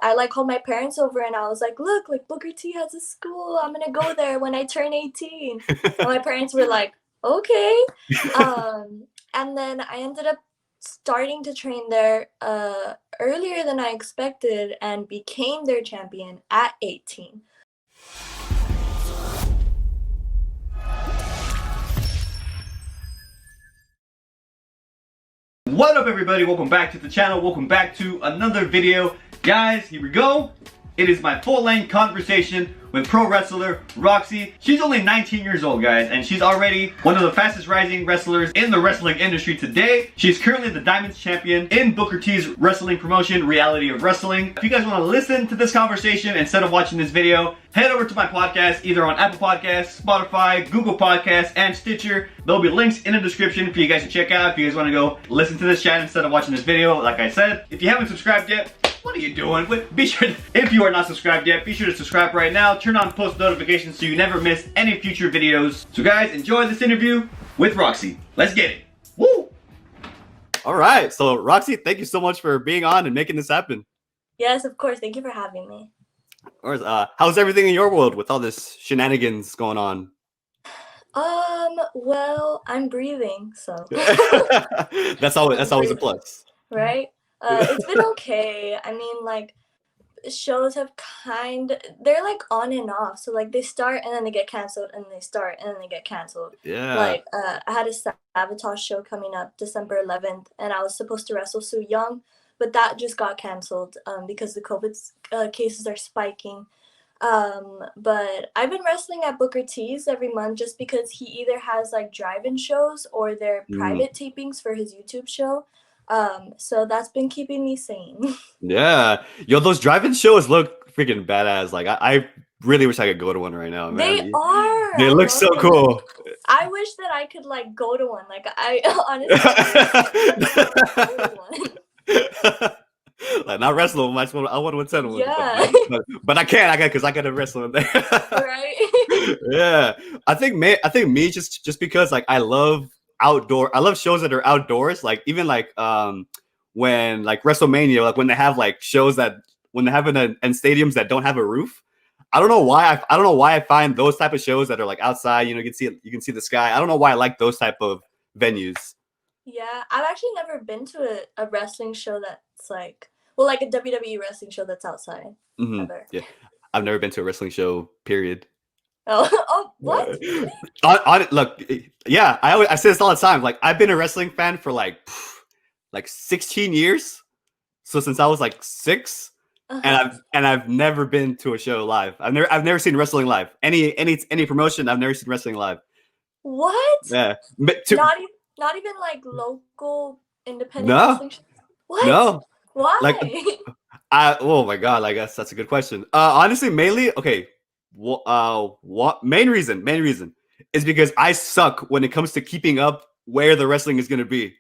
I like called my parents over and I was like, look, like Booker T has a school. I'm gonna go there when I turn 18. And my parents were like, okay. And then I ended up starting to train there earlier than I expected and became their champion at 18. What up, everybody? Welcome back to the channel. Welcome back to another video. Guys, here we go. It is my full-length conversation with pro wrestler RokC. She's only 19 years old, guys, and she's already one of the fastest rising wrestlers in the wrestling industry today. She's currently the Diamonds champion in Booker T's wrestling promotion, Reality of Wrestling. If you guys want to listen to this conversation instead of watching this video, head over to my podcast, either on Apple Podcasts, Spotify, Google Podcasts, and Stitcher. There'll be links in the description for you guys to check out if you guys want to go listen to this chat instead of watching this video. Like I said, if you haven't subscribed yet, what are you doing? Be sure, if you are not subscribed yet, be sure to subscribe right now. Turn on post notifications so you never miss any future videos. So guys, enjoy this interview with RokC. Let's get it. Woo! All right, so RokC, thank you so much for being on and making this happen. Yes, of course. Thank you for having me. Of course. How's everything in your world with all this shenanigans going on? Well, I'm breathing, so that's always a plus, right? It's been okay. I mean, like, shows have they're like on and off. So like they start and then they get canceled and they start and then they get canceled. Yeah. Like I had a Sabotage show coming up December 11th and I was supposed to wrestle Su Young, but that just got canceled because the COVID cases are spiking. But I've been wrestling at Booker T's every month just because he either has like drive-in shows or they're private tapings for his YouTube show. So that's been keeping me sane. Yeah. Yo, those drive-in shows look freaking badass. Like I really wish I could go to one right now, man. They are. They look so cool. I wish that I could like go to one. Like I honestly like not wrestle them. I want to attend one. Yeah. But I can't because I gotta wrestle in there. Right. Yeah. I think me just because like I love shows that are outdoors, like even like when like WrestleMania, like when they have like shows that when they have in stadiums that don't have a roof. I don't know why I find those type of shows that are like outside, you can see the sky. I don't know why I like those type of venues. Yeah, I've actually never been to a wrestling show that's like, well, like a WWE wrestling show that's outside. Ever. Yeah, I've never been to a wrestling show, period. Oh, what? Look, yeah, I say this all the time. Like, I've been a wrestling fan for like 16 years. So since I was like 6, and I've never been to a show live. I've never seen wrestling live. Any promotion, I've never seen wrestling live. What? Yeah, not even like local independent No. wrestling shows? What? No. Why? Like, oh my god, I guess that's a good question. Honestly, mainly, okay. What main reason is because I suck when it comes to keeping up where the wrestling is gonna be.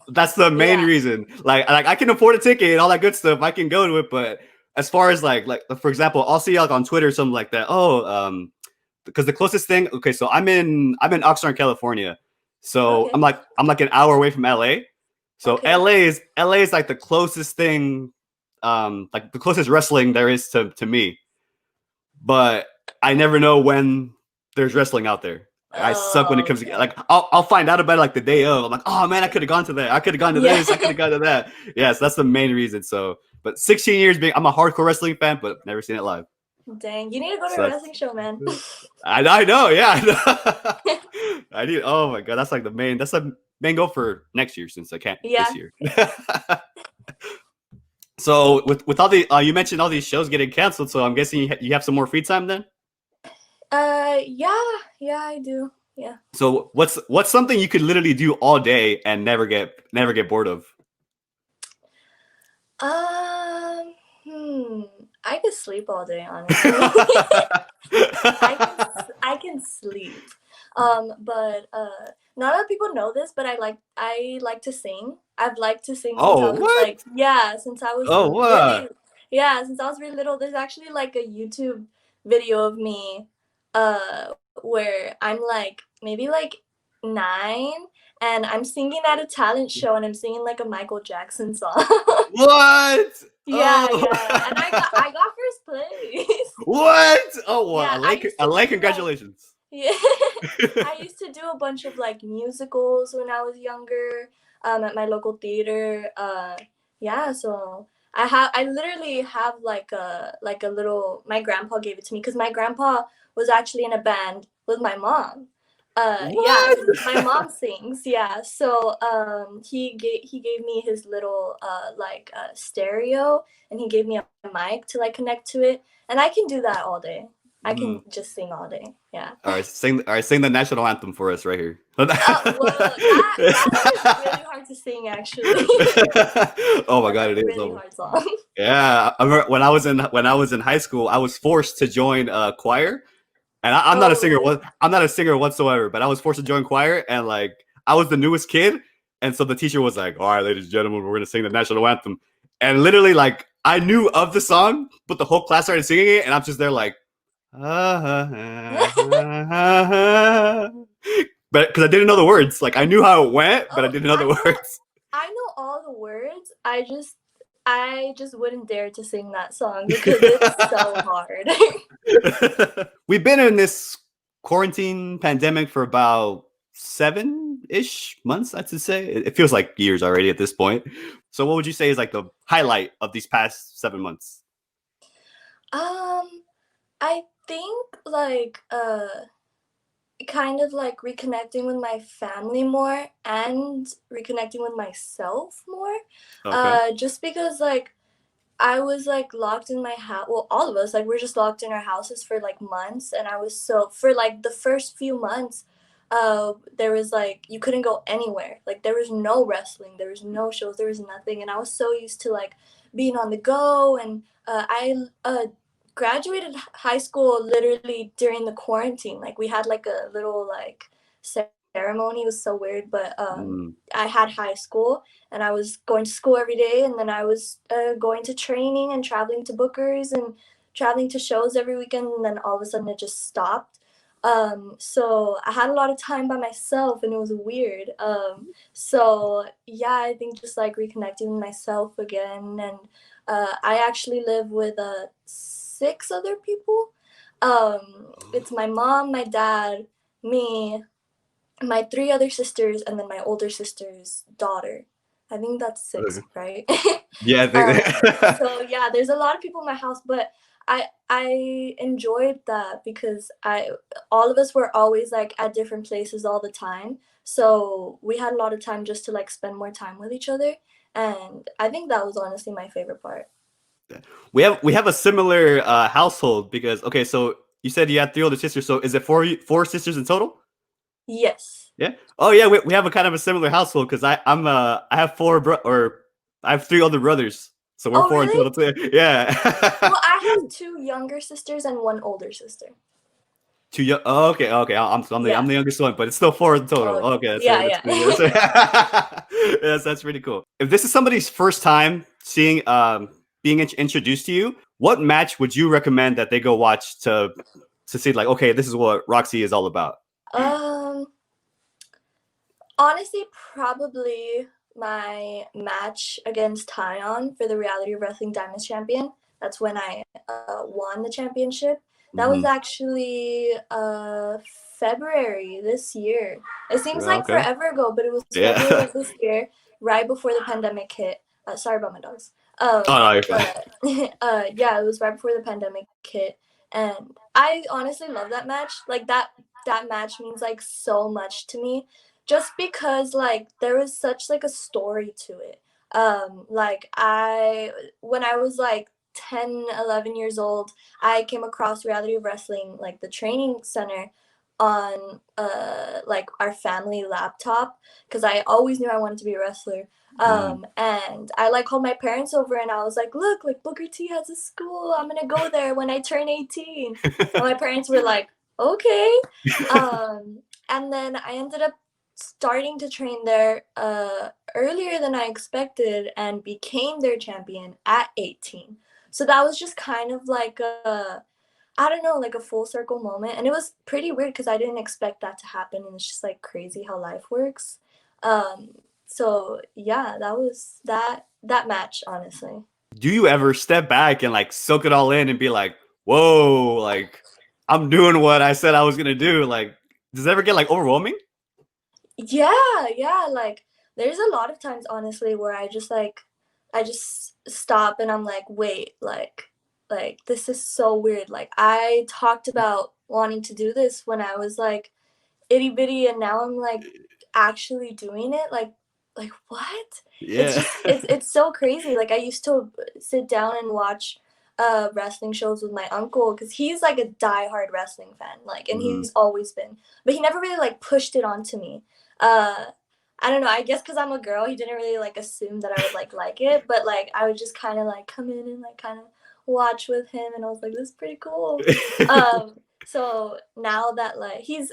That's the main reason. Like I can afford a ticket and all that good stuff. I can go to it, but as far as like for example, I'll see like on Twitter or something like that. Because the closest thing. Okay, so I'm in Oxnard, California. So I'm like an hour away from LA. So LA is like the closest thing, like the closest wrestling there is to me. But I never know when there's wrestling out there. I suck when it comes to like I'll find out about it like the day of. I'm like, oh man, I could have gone to that. I could have gone to this. I could have gone to that. Yes, that's the main reason. So, but 16 years I'm a hardcore wrestling fan, but never seen it live. Dang, you need to go to a wrestling show, man. I know, yeah. I need. Oh my god, that's like the main goal for next year since I can't this year. So with all the you mentioned all these shows getting canceled, so I'm guessing you have some more free time then. Yeah, I do. Yeah. So what's something you could literally do all day and never get bored of? I could sleep all day, honestly. I can sleep. But not a lot of people know this, but I like to sing. I've liked to sing since I was like, since I was since I was really little. There's actually like a YouTube video of me where I'm like maybe like 9 and I'm singing at a talent show and I'm singing like a Michael Jackson song. What? Yeah, Oh, yeah, and I got first place. what? Oh, well, Yeah, I used a to like, do like congratulations. yeah, I used to do a bunch of like musicals when I was younger, at my local theater. Yeah, so I literally have like a little. My grandpa gave it to me because my grandpa was actually in a band with my mom. Yeah, What? my mom sings. Yeah, so he gave me his little stereo, and he gave me a mic to like connect to it, and I can do that all day. I Mm. can just sing all day. Yeah. All right, sing the national anthem for us right here. Well, that is really hard to sing, actually. Oh my That's god, a it is. really Oh. hard song. Yeah, I remember when I was in high school, I was forced to join a choir, and I'm not a Oh, singer. really? I'm not a singer whatsoever, but I was forced to join choir, and like I was the newest kid, and so the teacher was like, "All right, ladies and gentlemen, we're gonna sing the national anthem," and literally like I knew of the song, but the whole class started singing it, and I'm just there like, but because I didn't know the words, like I knew how it went, but I Oh, didn't know the words. I know all the words. I just wouldn't dare to sing that song because it's so hard. We've been in this quarantine pandemic for about 7-ish months, I'd say. It feels like years already at this point. So, what would you say is like the highlight of these past 7 months? um, I think kind of like reconnecting with my family more and reconnecting with myself more. Okay. Just because like I was like locked in my house. Well, all of us like we're just locked in our houses for like months, and I was so for like the first few months, there was like you couldn't go anywhere. Like there was no wrestling, there was no shows, there was nothing, and I was so used to like being on the go. And I graduated high school literally during the quarantine. Like we had like a little like ceremony. It was so weird, but Mm. I had high school and I was going to school every day, and then I was going to training and traveling to bookers and traveling to shows every weekend, and then all of a sudden it just stopped. So I had a lot of time by myself, and it was weird. So yeah, I think just like reconnecting with myself again, and I actually live with 6 other people. It's my mom, my dad, me, my 3 other sisters, and then my older sister's daughter. I think that's 6, Okay. right? Yeah, I think. So yeah, there's a lot of people in my house, but I enjoyed that because I all of us were always like at different places all the time. So we had a lot of time just to like spend more time with each other, and I think that was honestly my favorite part. We have a similar household because okay, so you said you had 3 older sisters, so is it 4 sisters in total? Yes. Yeah. Oh yeah, we have a kind of a similar household because I have I have 3 older brothers, so we're Oh, 4 in really? total too. Yeah. Well, I have 2 younger sisters and 1 older sister. Two young. Oh, okay, okay. I'm Yeah. the youngest one, but it's still 4 in total. Oh, okay. Okay, Yeah, that's yeah. pretty good. Yes, that's pretty cool. If this is somebody's first time seeing being introduced to you, what match would you recommend that they go watch to see like okay, this is what RokC is all about? Um, Honestly, probably my match against Tyon for the Reality of Wrestling Diamonds Champion. That's when I won the championship. That was Mm-hmm. actually February this year. It seems Well, like okay. forever ago, but it was February Yeah. of this year, right before the pandemic hit. Sorry about my dogs. Oh no, you're fine. But yeah, it was right before the pandemic hit, and I honestly love that match. Like that match means like so much to me just because like there was such like a story to it. Like I when I was like 10, 11 years old, I came across Reality of Wrestling, like the training center, on like our family laptop because I always knew I wanted to be a wrestler. Mm. And I like called my parents over and I was like, look, like Booker T has a school, I'm gonna go there when I turn 18. And my parents were like, okay. And then I ended up starting to train there earlier than I expected and became their champion at 18. So that was just kind of like a, I don't know, like a full circle moment. And it was pretty weird because I didn't expect that to happen. And it's just like crazy how life works. So yeah, that was that match, honestly. do you ever step back and like soak it all in and be like, whoa, like I'm doing what I said I was gonna do? Like, does it ever get like overwhelming? Yeah, like there's a lot of times honestly where I just stop and I'm like, wait, like this is so weird. Like I talked about wanting to do this when I was like itty bitty and now I'm like actually doing it. Like what? It's Yeah. just it's so crazy. Like I used to sit down and watch wrestling shows with my uncle because he's like a diehard wrestling fan, like, and Mhm. he's always been, but he never really like pushed it onto me. uh I don't know, I guess because I'm a girl he didn't really like assume that I would like it, but like I would just kind of like come in and like kind of watch with him and I was like, this is pretty cool. So now that like he's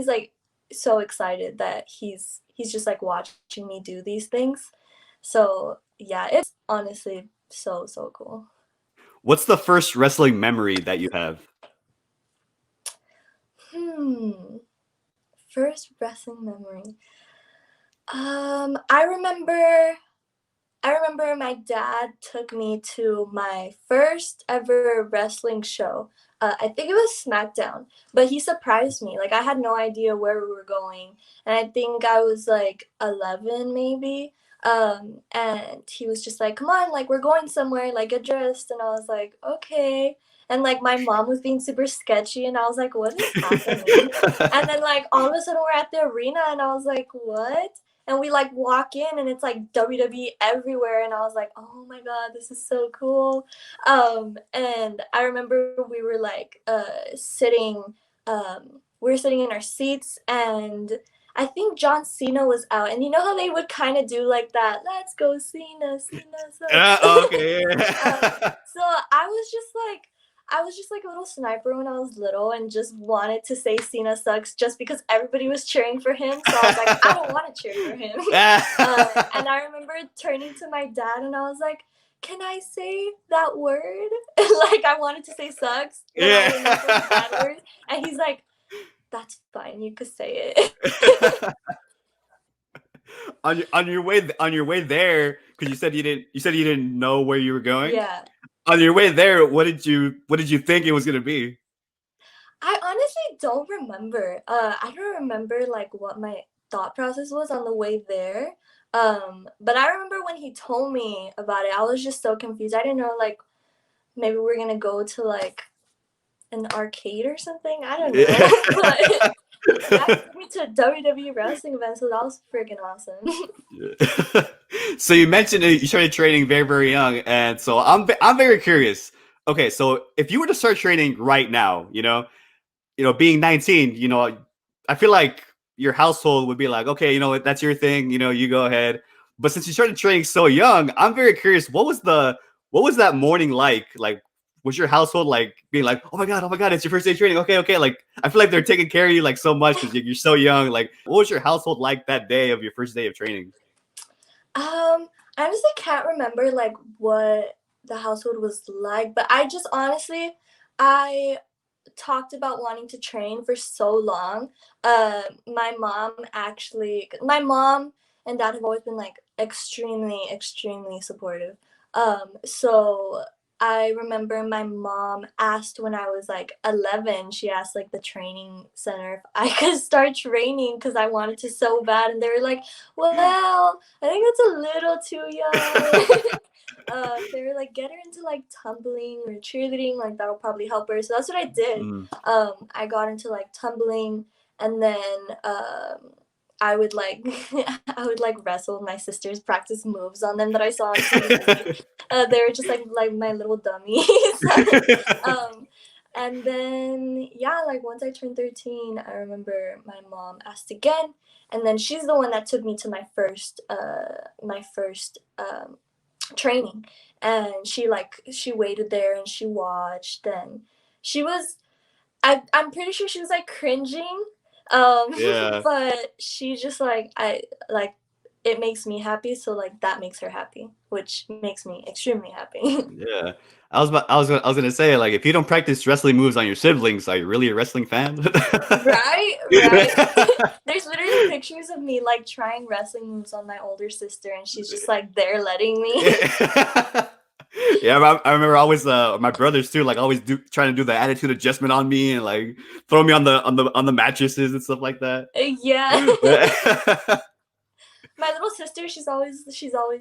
like so excited that he's just like watching me do these things. So yeah, it's honestly so cool. What's the first wrestling memory that you have? Hmm. First wrestling memory. I remember my dad took me to my first ever wrestling show. I think it was Smackdown, but he surprised me. Like I had no idea where we were going, and I think I was like 11 maybe. And he was just like, "Come on, like we're going somewhere, like get dressed." And I was like, "Okay." And like my mom was being super sketchy, and I was like, "What is happening?" And then like all of a sudden we're at the arena, and I was like, "What?" And we like walk in and it's like WWE everywhere and I was like, oh my god, this is so cool. And I remember we were like sitting we were sitting in our seats and I think John Cena was out, and you know how they would kind of do like that, let's go Cena sucks. Okay. So I was just like a little sniper when I was little and just wanted to say Cena sucks just because everybody was cheering for him. So I was like, I don't want to cheer for him. And I remember turning to my dad and I was like, can I say that word? Like I wanted to say sucks when I remember the bad Yeah. word. And he's like, that's fine, you could say it. On your way there, because you said you didn't know where you were going. Yeah. On your way there, what did you think it was gonna be? I honestly don't remember. I don't remember like what my thought process was on the way there. But I remember when he told me about it, I was just so confused. I didn't know like maybe we're gonna go to like an arcade or something. I don't Yeah. know. But yeah, he took me to a WWE wrestling event, so that was freaking awesome. So you mentioned that you started training very, very young, and so I'm very curious. Okay, so if you were to start training right now, being 19, I feel like your household would be like, okay, you know what, that's your thing, you go ahead. But since you started training so young, I'm very curious, what was that morning like? Like, was your household like being like, oh my god, it's your first day of training? Okay, like I feel like they're taking care of you like so much because you're so young. Like, what was your household like that day of your first day of training? I honestly can't remember like what the household was like, but I just honestly I talked about wanting to train for so long. My mom and dad have always been like extremely supportive. So I remember my mom asked when I was like 11, she asked like the training center if I could start training because I wanted to so bad. And they were like, well, I think that's a little too young. They were like, get her into like tumbling or cheerleading, like that'll probably help her. So that's what I did. Mm. I got into like tumbling, and then I would like I would like wrestle my sisters, practice moves on them that I saw on TV. They were just like my little dummies. And then yeah, like once I turned 13, I remember my mom asked again, and then she's the one that took me to my first training, and she waited there and she watched, and she was I'm pretty sure she was like cringing, Yeah. but she just like I like it makes me happy, so like that makes her happy, which makes me extremely happy. Yeah. I was gonna say, like, if you don't practice wrestling moves on your siblings, are you really a wrestling fan? Right. There's literally pictures of me like trying wrestling moves on my older sister, and she's just like there letting me. Yeah, I remember always my brothers too, like always trying to do the attitude adjustment on me and like throw me on the mattresses and stuff like that. Yeah. My little sister, she's always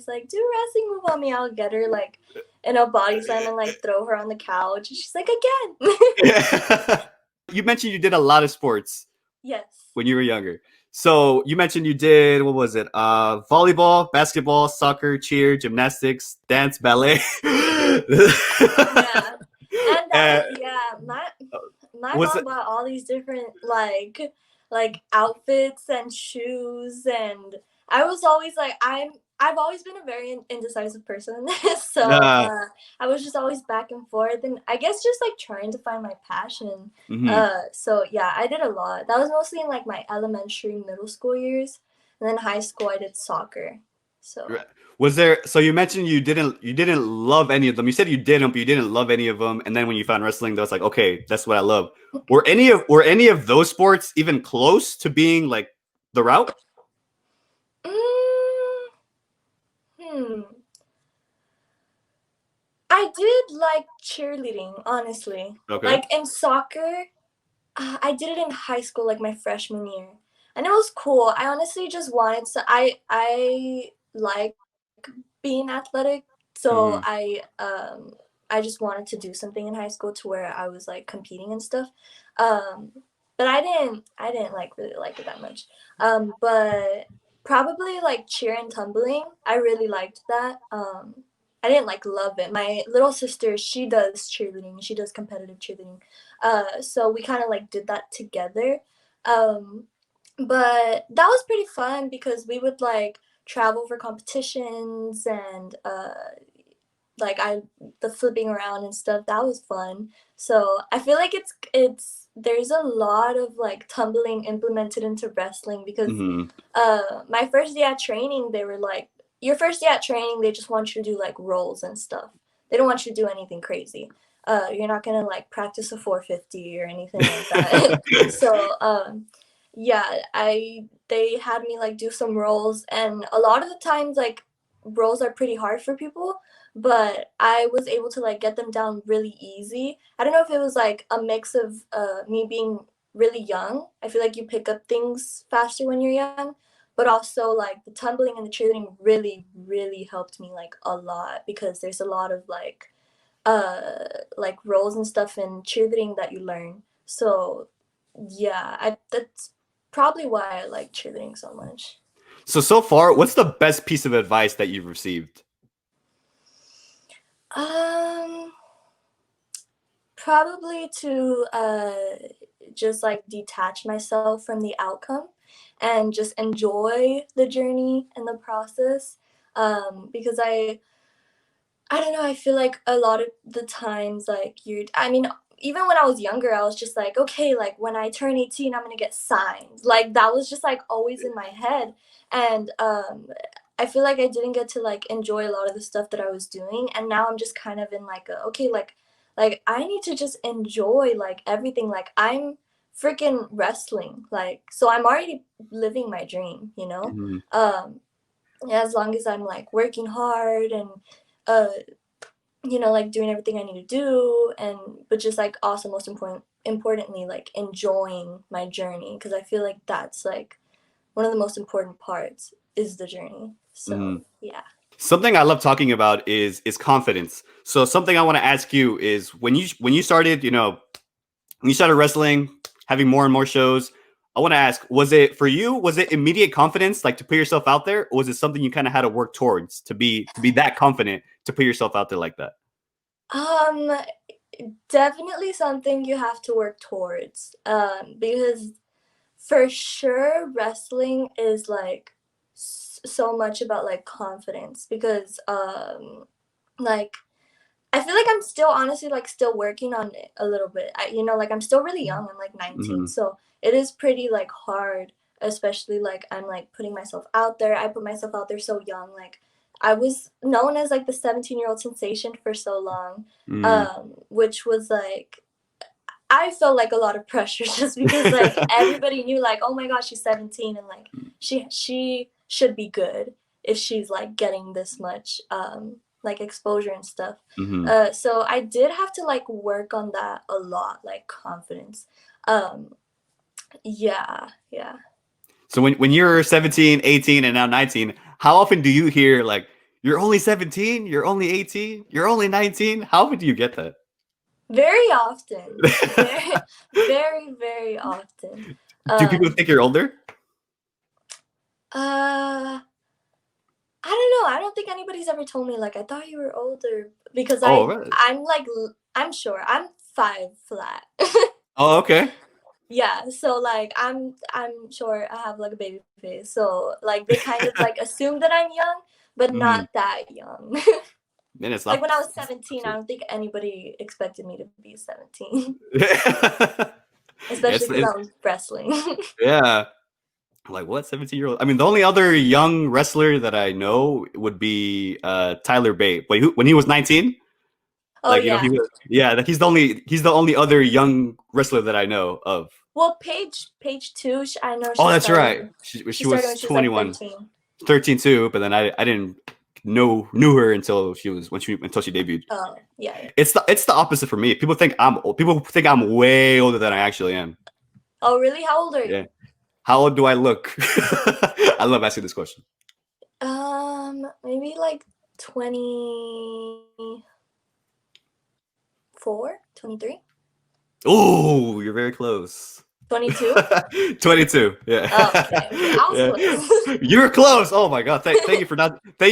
like, do a wrestling move on me. I'll get her like in a body slam and like throw her on the couch. And she's like, again. You mentioned you did a lot of sports Yes. when you were younger. So you mentioned you did, what was it? Volleyball, basketball, soccer, cheer, gymnastics, dance, ballet. Yeah. And yeah, my Was mom it? bought all these different like outfits and shoes, and I was always like I've always been a very indecisive person. So Uh, I was just always back and forth, and I guess just like trying to find my passion. mhm. So yeah, I did a lot. That was mostly in like my elementary, middle school years, and then high school I did soccer. So Was there? So you mentioned you didn't love any of them. You said you didn't, but you didn't love any of them. And then when you found wrestling, that was like, okay, that's what I love. Were any of those sports even close to being like the route? mm, hmm. I did like cheerleading, honestly. Okay. Like in soccer, I did it in high school, like my freshman year, and it was cool. I honestly just wanted to. I like being athletic, so Hmm. I just wanted to do something in high school to where I was like competing and stuff. Um, but I didn't like really like it that much. But probably like cheer and tumbling. I really liked that. I didn't like love it. My little sister, she does cheerleading. She does competitive cheerleading. So we kind of like did that together. Um, but that was pretty fun because we would like travel for competitions and like the flipping around and stuff. That was fun. So I feel like it's there's a lot of like tumbling implemented into wrestling because Hmm. my first day at training they were like, your first day at training they just want you to do like rolls and stuff. They don't want you to do anything crazy. You're not gonna like practice a 450 or anything like that. So yeah, they had me like do some rolls, and a lot of the times like rolls are pretty hard for people, but I was able to like get them down really easy. I don't know if it was like a mix of me being really young. I feel like you pick up things faster when you're young, but also like the tumbling and the cheerleading really helped me like a lot because there's a lot of like roles and stuff in cheerleading that you learn. So yeah, I that's probably why I like cheerleading so much. So far, what's the best piece of advice that you've received? Um, Probably to just like detach myself from the outcome and just enjoy the journey and the process. Because I don't know, I feel like a lot of the times like I mean, even when I was younger, I was just like, okay, like when I turn 18, I'm gonna get signed. Like that was just like always in my head. And I feel like I didn't get to like enjoy a lot of the stuff that I was doing. And now I'm just kind of in like okay, like I need to just enjoy like everything. Like I'm freaking wrestling. Like so I'm already living my dream, you know? Mhm. Um as long as I'm like working hard and uh like doing everything I need to do, and but just like also most importantly like enjoying my journey because I feel like that's like one of the most important parts is the journey. So Mhm. yeah. Something I love talking about is confidence. So something I want to ask you is when you started, when you started wrestling, having more and more shows, I want to ask, was it for you, was it immediate confidence, like to put yourself out there, or was it something you kind of had to work towards to be that confident to put yourself out there like that? Um Definitely something you have to work towards because for sure wrestling is like so much about like confidence because like I feel like I'm still honestly like still working on it a little bit. Like I'm still really young. I'm like 19, Hmm. so it is pretty like hard, especially like I'm like putting myself out there. I put myself out there so young. Like I was known as like the 17-year-old sensation for so long, Hmm. which was like I felt like a lot of pressure just because like everybody knew like oh my gosh she's 17 and like she should be good if she's like getting this much like exposure and stuff. Mhm. So I did have to like work on that a lot, like confidence. Yeah, yeah. So when you're 17, 18, and now 19, how often do you hear like you're only 17, you're only 18, you're only 19? How often do you get that? Very often. Very, very, very often. Do people Um, think you're older? uh, I don't know. I don't think anybody's ever told me like I thought you were older because Oh, right. I'm like I'm sure I'm 5 flat. Oh, okay. Yeah, so like I'm sure I have like a baby face. So like they kind of like assume that I'm young, but Mhm. not that young. Man, it's Like not. when I was 17, I don't think anybody expected me to be 17, especially because it's I was wrestling. yeah. Like what 17-year-old? I mean, the only other young wrestler that I know would be Tyler Bate. Wait, when he was 19? Oh Like, you know, yeah. he's the only other young wrestler that I know of. Well, Page too. I know Oh, she that's right. started. She She started when was she was like 21, 13. 13 too, but then I didn't knew her until until she debuted. Oh yeah, yeah. It's the opposite for me. People think I'm old. People think I'm way older than I actually am. Oh really? How old are Yeah. you? How old do I look? I love asking this question. Maybe like 24, 23, Oh, you're very close. 22. 22. Oh, okay, Yeah. okay. I was Yeah. close. You're close. Oh my god. Thank you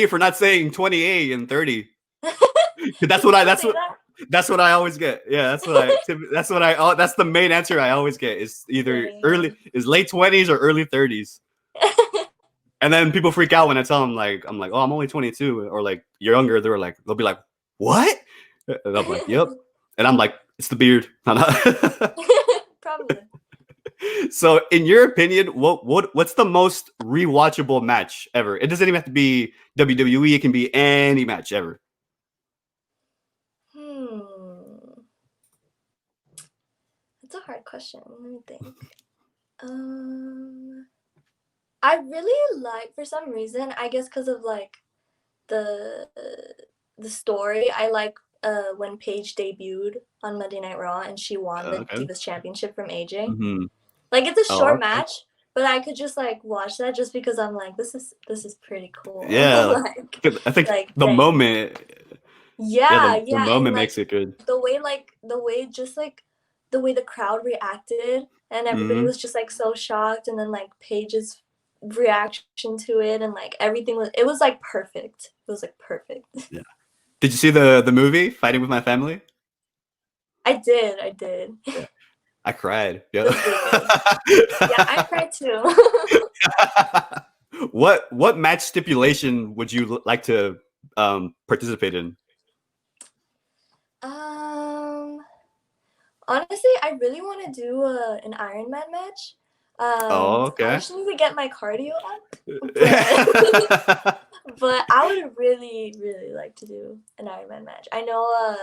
for not saying 28 and 30. That's what I People say that. that's what I always get. Yeah, that's the main answer I always get is either Dang. late 20s or early 30s. And then people freak out when I tell them like I'm like, "Oh, I'm only 22," or like you're younger. They'll be like, "What?" And I'm like, "Yep." And I'm like, "It's the beard." Probably. So, in your opinion, what's the most rewatchable match ever? It doesn't even have to be WWE. It can be any match ever. Hmm. That's a hard question. Let me think. Um, I really like for some reason, I guess because of like the the story. I like when Paige debuted on Monday Night Raw and she won the Okay. Divas Championship from AJ. Hmm. Like it's a Oh, short okay. match, but I could just like watch that just because I'm like this is pretty cool. Yeah, like I think like the dang. moment, yeah, Yeah, the yeah, and moment like makes it good. the way just like the way the crowd reacted and everybody Hmm. was just like so shocked and then like Paige's reaction to it and like everything was like perfect. It was like perfect. Yeah. Did you see the movie Fighting with My Family? I did. It Yeah, I cried. Yeah. was really good. Yeah, I cried too. What match stipulation would you like to participate in? um Honestly, I really want to do an Ironman match. Oh, I okay. just need to get my cardio up, but but I would really, really like to do an Ironman match. I know,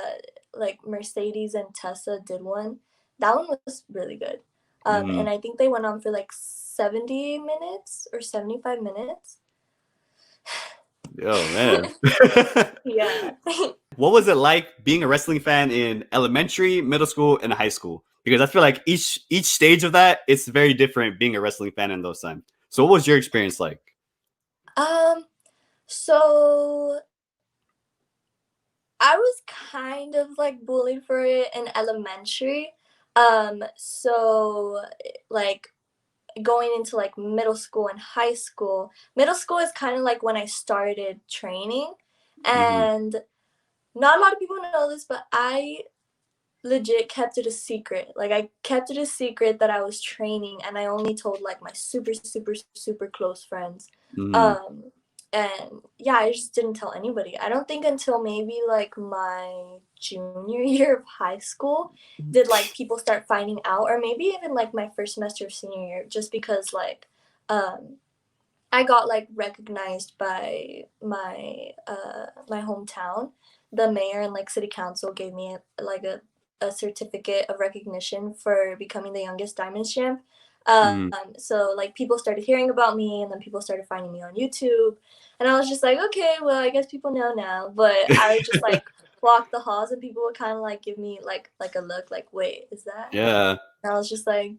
like Mercedes and Tessa did one. That one was really good. Mhm. And I think they went on for like 70 minutes or 75 minutes. Oh man. Yeah. What was it like being a wrestling fan in elementary, middle school, and high school? Because I feel like each stage of that, it's very different being a wrestling fan in those times. So what was your experience like? Um, so I was kind of like bullied for it in elementary. So like going into like middle school and high school. Middle school is kind of like when I started training, Hmm. and not a lot of people know this, but I legit kept it a secret. Like I kept it a secret that I was training and I only told like my super super super close friends. Hmm. Um and yeah, I just didn't tell anybody. I don't think until maybe like my junior year of high school did like people start finding out, or maybe even like my first semester of senior year, just because like um I got like recognized by my hometown. The mayor and like city council gave me like a certificate of recognition for becoming the youngest Diamonds champ. So like people started hearing about me, and then people started finding me on YouTube, and I was just like, okay, well, I guess people know now. But I would just like walk the halls, and people would kind of like give me like a look, like, wait, is that? Yeah. And I was just like,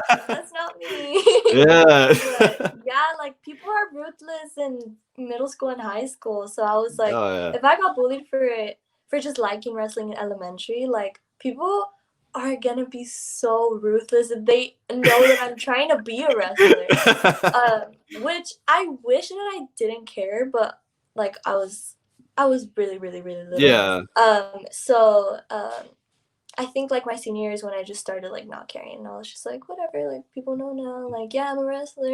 that's not me. Yeah. But yeah, like people are ruthless in middle school and high school. So I was like, Oh, yeah. if I got bullied for just liking wrestling in elementary, like people are gonna be so ruthless if they know that I'm trying to be a wrestler. Which I wish that I didn't care, but like I was really, really, really little. Yeah. I think like my senior year is when I just started like not caring, and I was just like, whatever, like people know now, like, yeah, I'm a wrestler.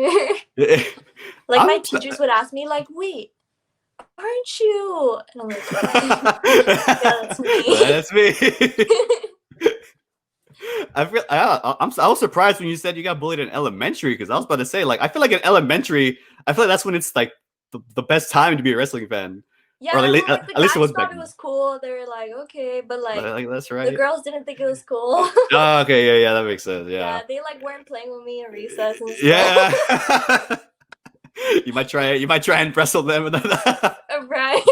Like my teachers would ask me like, wait, aren't you? And I'm like, yeah, that's me. That's me. I was surprised when you said you got bullied in elementary, because I was about to say, like, I feel like in elementary, I feel like that's when it's like the best time to be a wrestling fan. Yeah, or well, like, like, the at least it guys was thought back. it was cool. They were like, okay, but like That's right. the girls didn't think it was cool. Oh, okay, yeah, that makes sense. Yeah, Yeah, they like weren't playing with me in recess and stuff. Yeah. you might try and wrestle them. Right.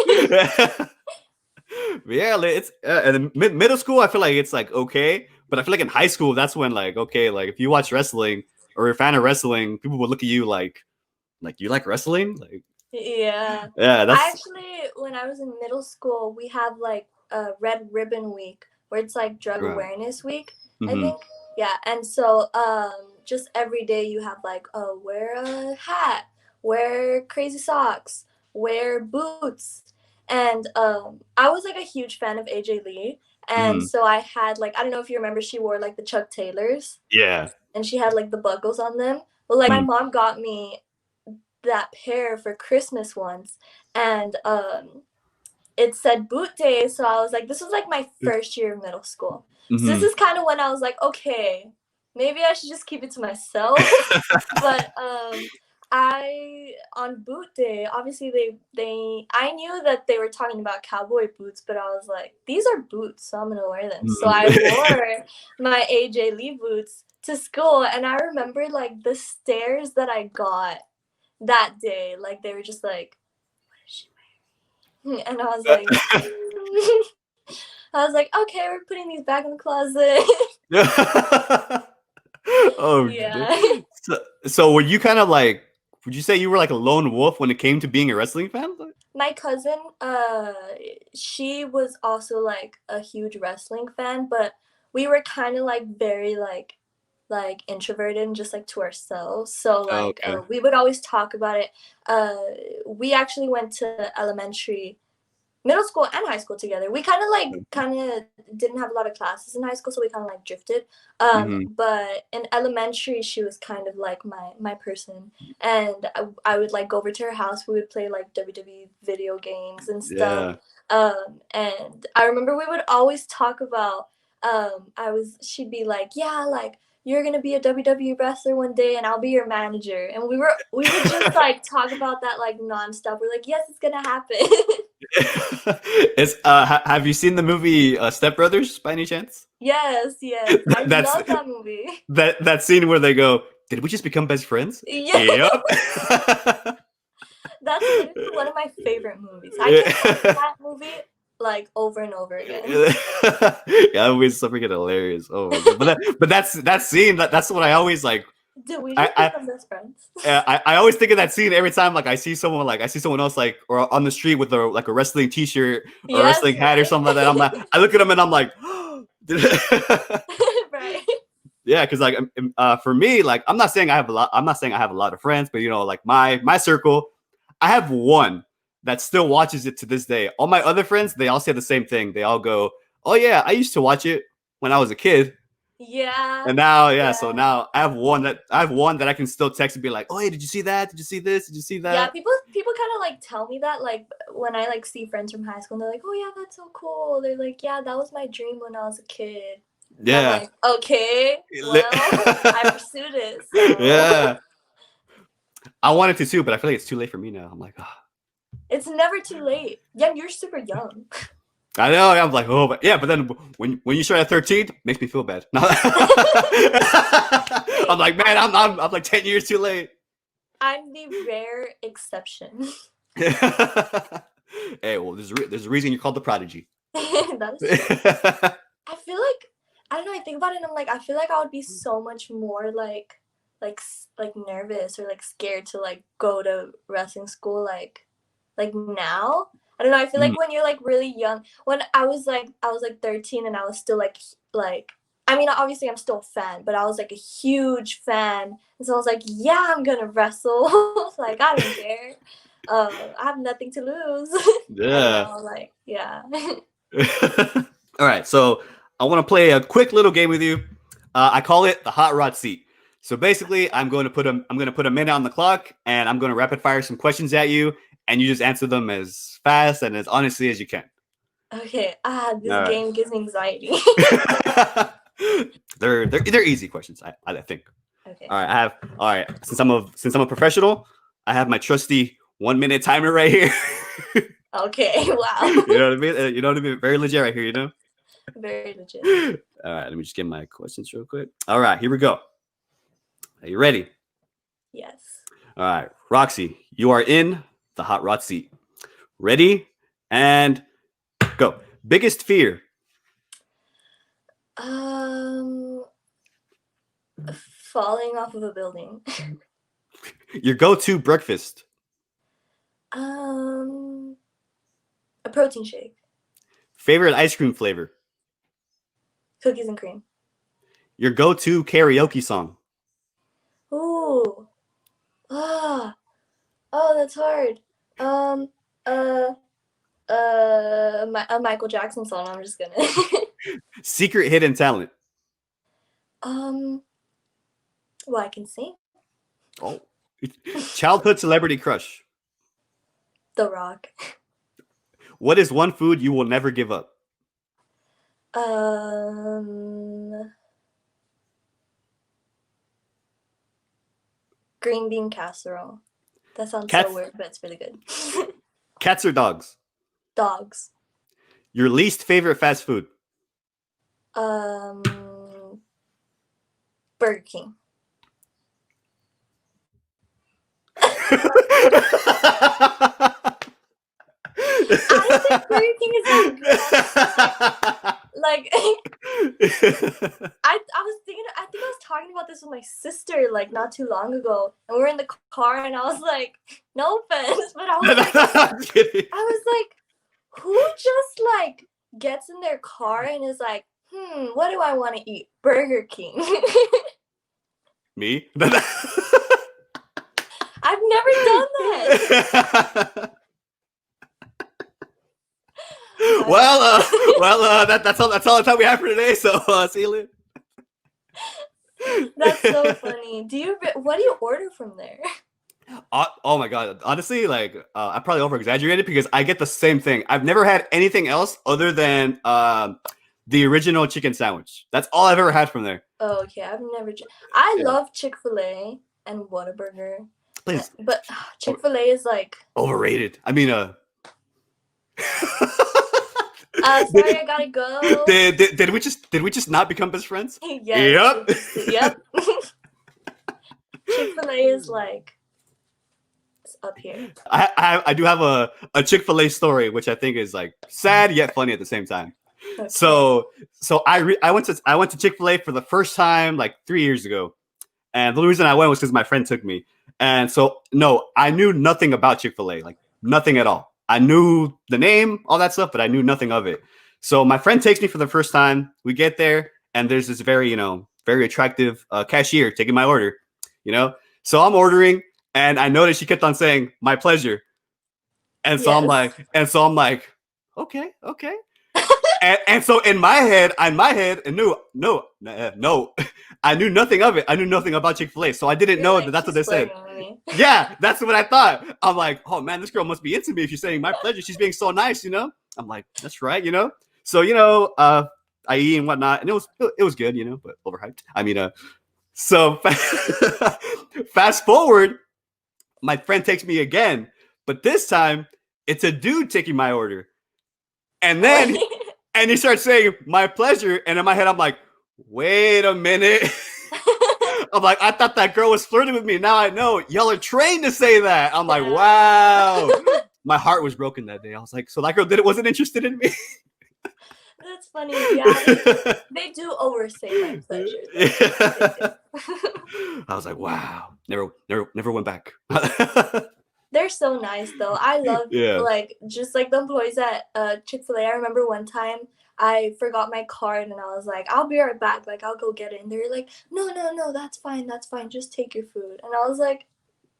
Yeah, it's and in middle school, I feel like it's like okay, but I feel like in high school, that's when like okay, like if you watch wrestling or you're a fan of wrestling, people will look at you like you like wrestling, like Yeah. that's Actually, when I was in middle school, we have like a Red Ribbon Week, where it's like Drug Right. Awareness Week, I Mhm. think. Yeah, and so just every day you have like, wear a hat, wear crazy socks, wear boots. And I was like a huge fan of AJ Lee, and Mhm. so I had like, I don't know if you remember, she wore like the Chuck Taylors, Yeah. and she had like the buckles on them. Well, like my Mhm. mom got me that pair for Christmas once, and it said boot day, so I was like, this was like my first year of middle school. So this Mhm. is kind of when I was like, okay, maybe I should just keep it to myself. But I on boot day, obviously they I knew that they were talking about cowboy boots, but I was like, these are boots, so I'm gonna wear them. So I wore my AJ Lee boots to school, and I remember like the stares that I got that day. Like they were just like, what is she wearing? And I was like, I was like, okay, we're putting these back in the closet. Oh, Yeah. so were you kind of like? Would you say you were like a lone wolf when it came to being a wrestling fan? My cousin, she was also like a huge wrestling fan, but we were kind of like very like introverted and just like to ourselves. So like Okay. we would always talk about it. We actually went to middle school and high school together. We kind of didn't have a lot of classes in high school, so we kind of like drifted. Mhm. But in elementary, she was kind of like my person, and I would like go over to her house. We would play like WWE video games and stuff. Yeah. And I remember we would always talk about. She'd be like, yeah, like you're gonna be a WWE wrestler one day, and I'll be your manager. And we would just like talk about that like nonstop. We're like, yes, it's gonna happen. Have you seen the movie Step Brothers by any chance? Yes. I That's love that movie. that scene where they go, "Did we just become best friends?" Yeah. Yep. That's literally one of my favorite movies. I can watch that movie like over and over again. Yeah, that movie's so freaking hilarious. Oh my god! But that scene. That's what I always like. Did we just become best friends? I always think of that scene every time like I see someone else like or on the street with a wrestling T-shirt or a wrestling hat or something like that. I'm like, I look at them and I'm like, right. Yeah, because like for me, like I'm not saying I have a lot of friends, but you know, like my circle, I have one that still watches it to this day. All my other friends, they all say the same thing. They all go, "Oh yeah, I used to watch it when I was a kid." Yeah. And now, so now I have one that I can still text and be like, "Oh, hey, did you see that? Did you see this? Did you see that?" Yeah, people kind of like tell me that like when I like see friends from high school, and they're like, "Oh yeah, that's so cool." They're like, "Yeah, that was my dream when I was a kid." Yeah. I'm like, okay, well, I pursued it. So. Yeah. I wanted to too, but I feel like it's too late for me now. I'm like, It's never too late. Yeah, you're super young. I know. I'm like, oh, but yeah. But then when you start at 13, makes me feel bad. I'm like, man, I'm like 10 years too late. I'm the rare exception. Hey, well, there's a reason you're called the Prodigy. That is true. I feel like I don't know. I think about it, and I'm like, I feel like I would be so much more like nervous or like scared to like go to wrestling school like now. I don't know. I feel like when you're like really young, when I was like 13 and I was still like I mean, obviously I'm still a fan, but I was like a huge fan, and so I was like, yeah, I'm gonna wrestle. Like I don't care. I have nothing to lose. Yeah. Now, like yeah. All right, so I want to play a quick little game with you. I call it the hot rod seat. So basically, I'm going to put a minute on the clock, and I'm going to rapid fire some questions at you, and you just answer them as fast and as honestly as you can. Okay. This game gives me anxiety. they're easy questions, I think. Okay. All right. Since I'm a professional, I have my trusty 1 minute timer right here. Okay. Wow. You know what I mean? You know what I mean? Very legit right here. You know. Very legit. All right. Let me just get my questions real quick. All right. Here we go. Are you ready? Yes. All right, RokC, you are in the hot rod seat. Ready and go. Biggest fear? Falling off of a building. Your go-to breakfast? A protein shake. Favorite ice cream flavor? Cookies and cream. Your go-to karaoke song? Ooh. Oh, that's hard. A Michael Jackson song. I'm just gonna. Secret hidden talent? Well, I can sing. Oh. Childhood celebrity crush? The Rock. What is one food you will never give up? Green bean casserole. That sounds Cats? so weird, but it's really good. Cats or dogs? Dogs. Your least favorite fast food? Burger King. I don't think Burger King is that good. Like, I was thinking, I think I was talking about this with my sister like not too long ago, and we were in the car, and I was like, no offense, but I was like, who just like gets in their car and is like, what do I want to eat? Burger King. Me? I've never done that. That's all the time we have for today. So see you later. That's so funny. What do you order from there? Oh my god! Honestly, like I probably over exaggerated because I get the same thing. I've never had anything else other than the original chicken sandwich. That's all I've ever had from there. Oh, okay. I've never. I love Chick-fil-A and Whataburger. Please, but Chick-fil-A is like overrated. I mean, sorry, I gotta go. Did we just not become best friends? Yes. Yep. Chick-fil-A is like it's up here. I do have a Chick-fil-A story, which I think is like sad yet funny at the same time. Okay. So I went to Chick-fil-A for the first time like 3 years ago, and the reason I went was because my friend took me. And so no, I knew nothing about Chick-fil-A, like nothing at all. I knew the name, all that stuff, but I knew nothing of it. So my friend takes me for the first time. We get there, and there's this very attractive cashier taking my order. So I'm ordering, and I noticed she kept on saying "my pleasure," and so yes. I'm like, okay. and so in my head, and no, I knew nothing of it. I knew nothing about Chick-fil-A, so I didn't know that that's what they said. Yeah, that's what I thought. I'm like, oh man, this girl must be into me if she's saying my pleasure. She's being so nice, I'm like, that's right, So I eat and whatnot, and it was good, but overhyped. I mean, so fast forward, my friend takes me again, but this time it's a dude taking my order. And then and he starts saying, "My pleasure." And in my head, I'm like, wait a minute. I'm like, I thought that girl was flirting with me. Now I know y'all are trained to say that. I'm like, wow. My heart was broken that day. I was like, so that girl wasn't interested in me. That's funny. Yeah, they do overstay my pleasure. They do. I was like, wow. Never went back. They're so nice though. I love like just like the employees at Chick-fil-A. I remember one time I forgot my card and I was like, I'll be right back. Like I'll go get it. And they were like, no, that's fine. Just take your food. And I was like,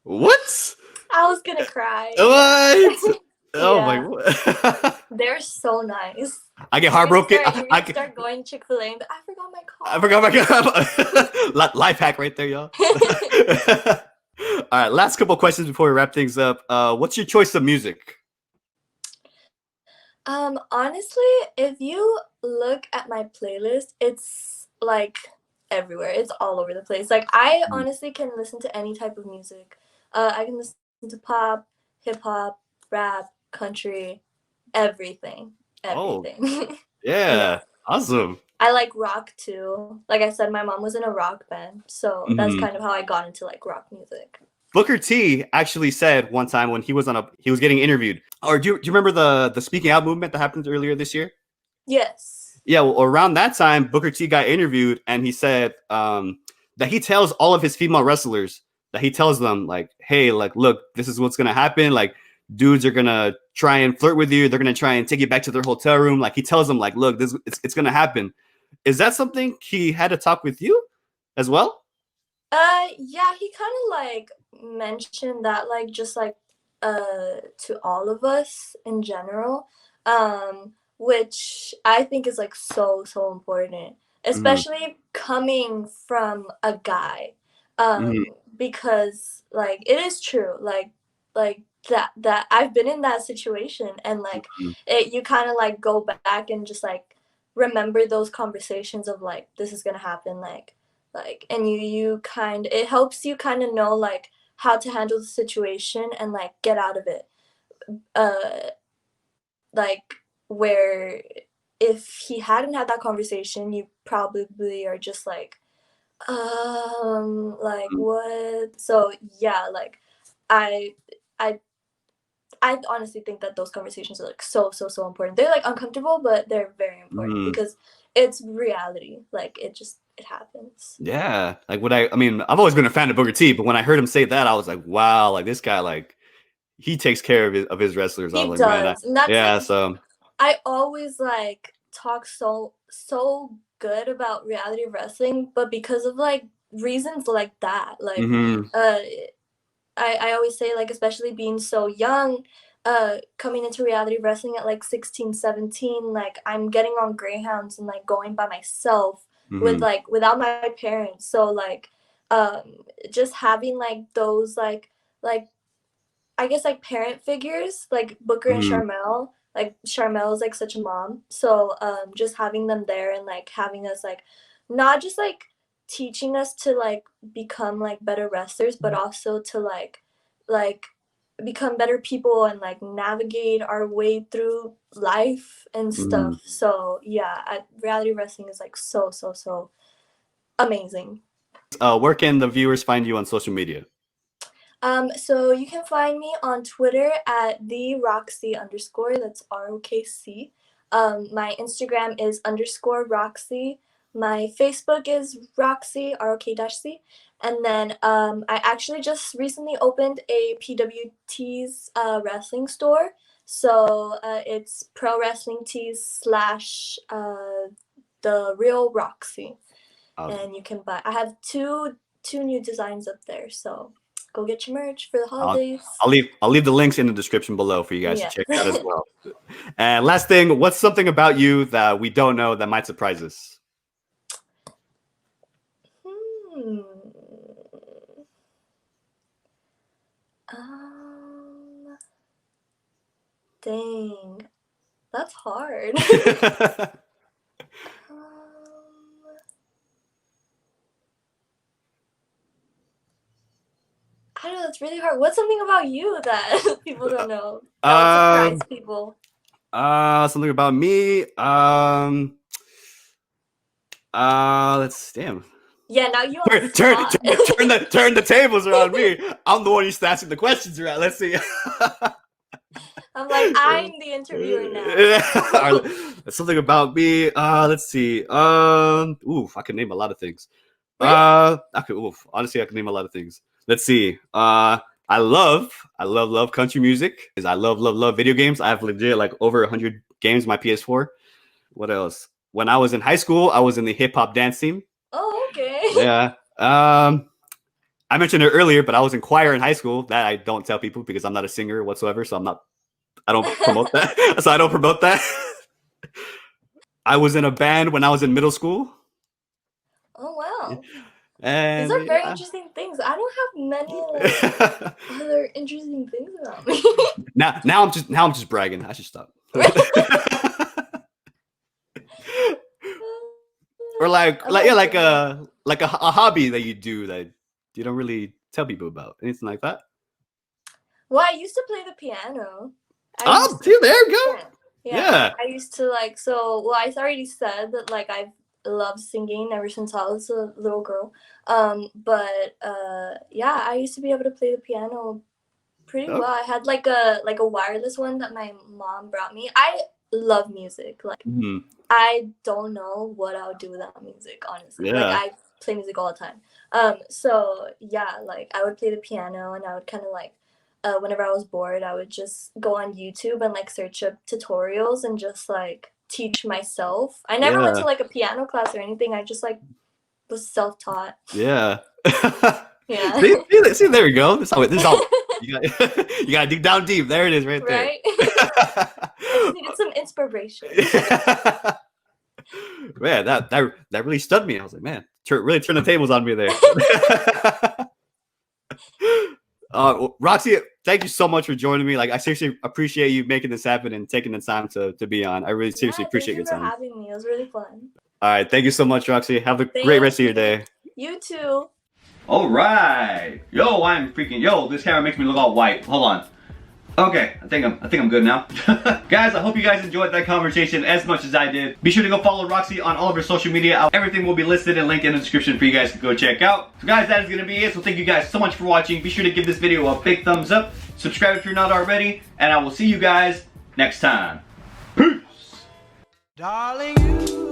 what? I was gonna cry. What? Oh Yeah. my! They're so nice. I get heartbroken. You're gonna start going Chick-fil-A, but I forgot my card. I forgot my card. Life hack right there, y'all. All right, last couple questions before we wrap things up. What's your choice of music? Honestly, if you look at my playlist, it's like everywhere. It's all over the place. Like I honestly can listen to any type of music. I can listen to pop, hip hop, rap, country, everything. Oh, Everything. yeah. Awesome. I like rock too. Like I said, my mom was in a rock band, so that's kind of how I got into like rock music. Booker T actually said one time when he was getting interviewed. Or do you remember the speaking out movement that happened earlier this year? Yes. Yeah, well, around that time, Booker T got interviewed, and he said that he tells all of his female wrestlers that he tells them like, "Hey, like, look, this is what's gonna happen. Like, dudes are gonna try and flirt with you. They're gonna try and take you back to their hotel room." Like, he tells them like, "Look, it's gonna happen." Is that something he had to talk with you as well? Yeah, he kind of like mentioned that like just like to all of us in general. Which I think is like so important, especially coming from a guy. Because like it is true, like that I've been in that situation and like you kind of like go back and just like remember those conversations of like this is gonna happen like and it helps you kind of know like how to handle the situation and like get out of it, like where if he hadn't had that conversation you probably are just like what. So yeah, like i i I honestly think that those conversations are like so important. They're like uncomfortable, but they're very important because it's reality. Like it happens. Yeah, like I mean, I've always been a fan of Booker T, but when I heard him say that, I was like, wow, like this guy, like he takes care of his wrestlers. I He was like, man, does, and that's yeah. like, So I always like talk so good about reality wrestling, but because of like reasons like that, like I always say like especially being so young, coming into reality wrestling at like 16, 17, like I'm getting on Greyhounds and like going by myself with like without my parents. So like just having like those like I guess like parent figures like Booker and Charmel. Like Charmel is like such a mom. So just having them there and like having us like not just like teaching us to like become like better wrestlers, but also to like become better people and like navigate our way through life and stuff. So yeah, reality wrestling is like so amazing. where can the viewers find you on social media? So you can find me on Twitter at the RokC _. That's RokC. My Instagram is _RokC. My Facebook is RokC, ROK-C. And then I actually just recently opened a PWT's wrestling store. So it's Pro Wrestling Tees / the real RokC. And you can buy. I have two new designs up there. So go get your merch for the holidays. I'll leave the links in the description below for you guys to check out as well. And last thing, what's something about you that we don't know that might surprise us? Dang, that's hard. I don't know, it's really hard. What's something about you that people don't know that would surprise people? Something about me. Let's damn. Yeah, now you on the Turn spot. turn the tables around me. I'm the one who's asking the questions around. Let's see. I'm like, I'm the interviewer now. Something about me. Let's see. Oof, I can name a lot of things. Really? Honestly, I can name a lot of things. Let's see. I love country music. I love video games. I have legit like over 100 games on my PS4. What else? When I was in high school, I was in the hip hop dance team. Oh, okay. Yeah. I mentioned it earlier, but I was in choir in high school. That I don't tell people because I'm not a singer whatsoever. So I don't promote that. So I don't promote that. I was in a band when I was in middle school. Oh, wow. And these are very interesting things. I don't have many like, other interesting things about me. now I'm just bragging. I should stop. Or like a hobby that you do that you don't really tell people about. Anything like that? Well, I used to play the piano. See, there you go. Yeah. I used to like, well, I already said that like I've loved singing ever since I was a little girl. Yeah, I used to be able to play the piano pretty well. I had like a wireless one that my mom brought me. I love music. Like I don't know what I would do without music, honestly. Yeah. Like I play music all the time. So yeah, like I would play the piano and I would kind of like whenever I was bored, I would just go on YouTube and like search up tutorials and just like teach myself. I never went to like a piano class or anything. I just like was self-taught. Yeah. Yeah. See, there we go. This is how you gotta dig down deep. There it is, right there. Right. I just needed some inspiration. Man, that really stunned me. I was like, man, really turn the tables on me there. RokC, thank you so much for joining me. Like, I seriously appreciate you making this happen and taking the time to be on. I really seriously appreciate your time. Thank you for having me. It was really fun. All right, thank you so much, RokC. Have a great rest of your day. You too. All right. Yo, this camera makes me look all white. Hold on. Okay, I think I'm good now. Guys, I hope you guys enjoyed that conversation as much as I did. Be sure to go follow RokC on all of her social media. Everything will be listed and linked in the description for you guys to go check out. So guys, that is going to be it. So thank you guys so much for watching. Be sure to give this video a big thumbs up. Subscribe if you're not already. And I will see you guys next time. Peace. Darling, you